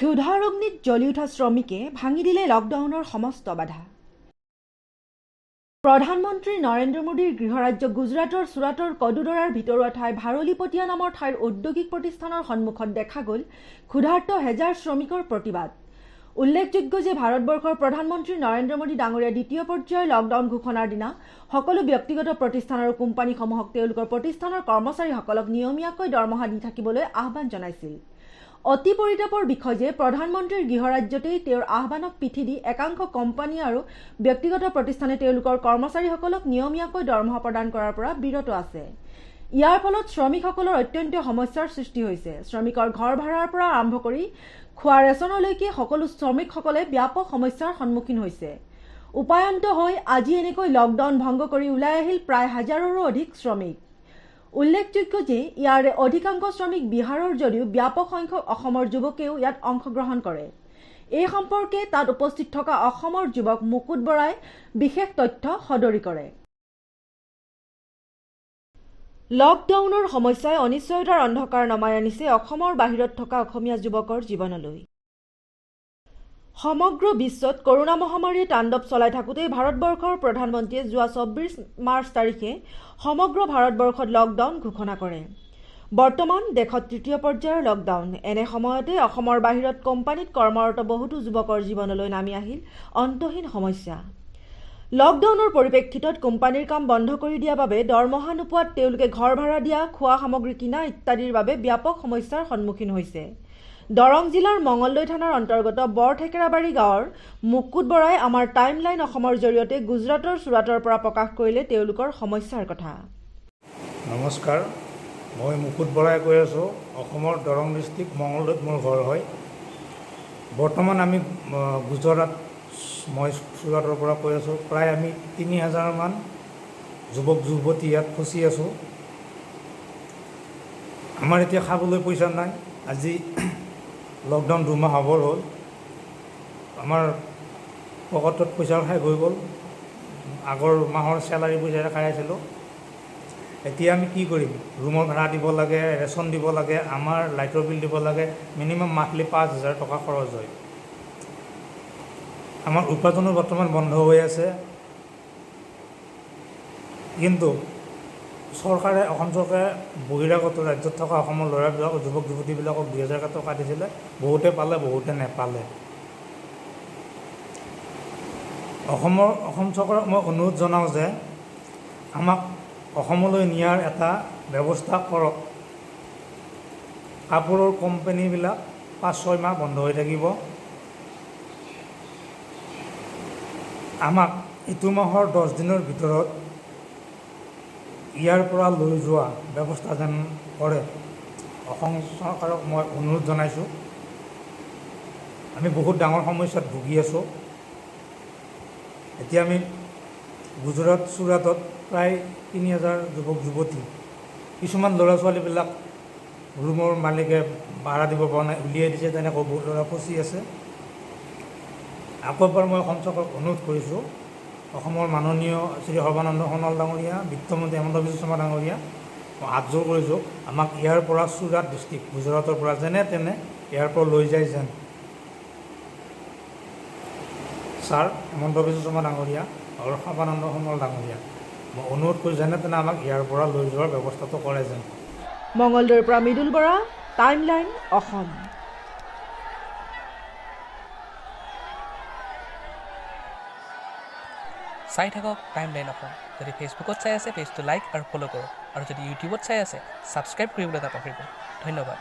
ক্ষুধাৰ অগ্নিত জ্বলি উঠা শ্ৰমিকে ভাঙি দিলে লকডাউনৰ সমস্ত বাধা। প্ৰধানমন্ত্ৰী নৰেন্দ্ৰ মোদীৰ গৃহৰাজ্য গুজৰাটৰ চুৰাটৰ কডোদৰাৰ ভিতৰুৱা ঠাই ভাৰলীপটীয়া নামৰ ঠাইৰ ঔদ্যোগিক প্ৰতিষ্ঠানৰ সন্মুখত দেখা গ'ল ক্ষুধাৰ্ত হেজাৰ শ্ৰমিকৰ প্ৰতিবাদ। উল্লেখযোগ্য যে ভাৰতবৰ্ষৰ প্ৰধানমন্ত্ৰী নৰেন্দ্ৰ মোদী ডাঙৰীয়া দ্বিতীয় পৰ্যায়ৰ লকডাউন ঘোষণাৰ দিনা সকলো ব্যক্তিগত প্ৰতিষ্ঠান আৰু কোম্পানীসমূহক তেওঁলোকৰ প্ৰতিষ্ঠানৰ কৰ্মচাৰীসকলক নিয়মীয়াকৈ দৰমহা দি থাকিবলৈ আহ্বান জনাইছিল। অতি পৰিতাপৰ বিষয় যে প্ৰধানমন্ত্ৰীৰ গৃহৰাজ্যতেই তেওঁৰ আহ্বানক পিঠি দি একাংশ কোম্পানী আৰু ব্যক্তিগত প্ৰতিষ্ঠানে তেওঁলোকৰ কৰ্মচাৰীসকলক নিয়মীয়াকৈ দৰমহা প্ৰদান কৰাৰ পৰা বিৰত আছে। ইয়াৰ ফলত শ্ৰমিকসকলৰ অত্যন্ত সমস্যাৰ সৃষ্টি হৈছে। শ্ৰমিকৰ ঘৰ ভাড়াৰ পৰা আৰম্ভ কৰি খোৱা ৰেচনলৈকে সকলো শ্ৰমিকসকলে ব্যাপক সমস্যাৰ সন্মুখীন হৈছে। উপায়ন্ত হৈ আজি এনেকৈ লকডাউন ভংগ কৰি ওলাই আহিল প্ৰায় হাজাৰৰো অধিক শ্ৰমিক। উল্লেখযোগ্য যে ইয়াৰে অধিকাংশ শ্ৰমিক বিহাৰৰ যদিও ব্যাপক সংখ্যক অসমৰ যুৱকেও ইয়াত অংশগ্ৰহণ কৰে। এই সম্পৰ্কে তাত উপস্থিত থকা অসমৰ যুৱক মুকুট বৰাই বিশেষ তথ্য সদৰি কৰে। লকডাউনৰ সমস্যাই অনিশ্চয়তাৰ অন্ধকাৰ নমাই আনিছে অসমৰ বাহিৰত থকা অসমীয়া যুৱকৰ জীৱনলৈ। সমগ্ৰ বিশ্বত কৰোনা মহামাৰীয়ে তাণ্ডৱ চলাই থাকোঁতে ভাৰতবৰ্ষৰ প্ৰধানমন্ত্ৰীয়ে যোৱা 24 মাৰ্চ তাৰিখে সমগ্ৰ ভাৰতবৰ্ষত লকডাউন ঘোষণা কৰে। বৰ্তমান দেশত তৃতীয় পৰ্যায়ৰ লকডাউন। এনে সময়তে অসমৰ বাহিৰত কোম্পানীত কৰ্মৰত বহুতো যুৱকৰ জীৱনলৈ নামি আহিল অন্তহীন সমস্যা। লকডাউনৰ পৰিপ্ৰেক্ষিতত কোম্পানীৰ কাম বন্ধ কৰি দিয়াৰ বাবে দৰমহা নোপোৱাত তেওঁলোকে ঘৰ ভাড়া দিয়া, খোৱা সামগ্ৰী কিনা ইত্যাদিৰ বাবে ব্যাপক সমস্যাৰ সন্মুখীন হৈছে। দৰং জিলাৰ মঙলদৈ থানাৰ অন্তৰ্গত বৰঠেকেৰাবাৰী গাঁৱৰ মুকুট বৰাই আমাৰ টাইমলাইন অসমৰ জৰিয়তে গুজৰাটৰ চুৰাটৰ পৰা প্ৰকাশ কৰিলে তেওঁলোকৰ সমস্যাৰ কথা। নমস্কাৰ, মই মুকুট বৰাই কৈ আছোঁ। অসমৰ দৰং ডিষ্ট্ৰিক্ট মঙলদৈত মোৰ ঘৰ হয়। বৰ্তমান আমি গুজৰাট, মই চুৰাটৰ পৰা কৈ আছোঁ। প্ৰায় আমি 3000মান যুৱক যুৱতী ইয়াত ফচি আছোঁ। আমাৰ এতিয়া খাবলৈ পইচা নাই। আজি লকডাউন 2 মাহ হ'বৰ হ'ল। আমাৰ পকেটত পইচা শেষ হৈ গ'ল। আগৰ মাহৰ চেলাৰী পইচাৰে খাই আছিলোঁ। এতিয়া আমি কি কৰিম? ৰুমৰ ভাড়া দিব লাগে, ৰেচন দিব লাগে, আমাৰ লাইটৰ বিল দিব লাগে। মিনিমাম মান্থলি 5000 টকা খৰচ হয়। আমাৰ উপাৰ্জনো বৰ্তমান বন্ধ হৈ আছে। কিন্তু চৰকাৰে, অসম চৰকাৰে বহিৰাগত ৰাজ্যত থকা অসমৰ ল'ৰাবিলাকক, যুৱক যুৱতীবিলাকক 2000 টকা দিছিলে। বহুতে পালে, বহুতে নেপালে। অসম চৰকাৰক মই অনুৰোধ জনাওঁ যে আমাক অসমলৈ নিয়াৰ এটা ব্যৱস্থা কৰক। কাপোৰৰ কোম্পানীবিলাক 5-6 মাহ বন্ধ হৈ থাকিব। আমাক এইটো মাহৰ 10 দিনৰ ভিতৰত ইয়াৰ পৰা লৈ যোৱা ব্যৱস্থা যেন কৰে। অসম চৰকাৰক মই অনুৰোধ জনাইছোঁ। আমি বহুত ডাঙৰ সমস্যাত ভুগি আছোঁ। এতিয়া আমি গুজৰাট চুৰাটত প্ৰায় 3000 যুৱক যুৱতী, কিছুমান ল'ৰা ছোৱালীবিলাক ৰুমৰ মালিকে ভাড়া দিব পৰা নাই, উলিয়াই দিছে। তেনেকৈ বহুত ল'ৰা ফচি আছে। আকৌ এবাৰ মই অসম চৰকাৰক অনুৰোধ কৰিছোঁ, অসমৰ মাননীয় শ্ৰী সৰ্বানন্দ সোণোৱাল ডাঙৰীয়া, বিত্তমন্ত্ৰী হিমন্ত বিশ্ব শৰ্মা ডাঙৰীয়া, মই হাত জোৰ কৰিছোঁ, আমাক ইয়াৰ পৰা চুৰাট ডিষ্ট্ৰিক্ট, গুজৰাটৰ পৰা যেনে তেনে ইয়াৰ পৰা লৈ যায় যেন। ছাৰ হিমন্ত বিশ্ব শৰ্মা ডাঙৰীয়া আৰু সৰ্বানন্দ সোণোৱাল ডাঙৰীয়া, মই অনুৰোধ কৰি যেনে তেনে আমাক ইয়াৰ পৰা লৈ যোৱাৰ ব্যৱস্থাটো কৰে যেন। মঙলদৈৰ পৰা মৃদুল বৰা, টাইমলাইন অসম। চাই থাকক টাইমলাইন অসম। যদি ফেচবুকত চাই আছে, পেজটো লাইক আৰু ফ'ল' কৰক। আৰু যদি ইউটিউবত চাই আছে, ছাবস্ক্ৰাইব কৰিবলৈ নাপাহৰিব। ধন্যবাদ।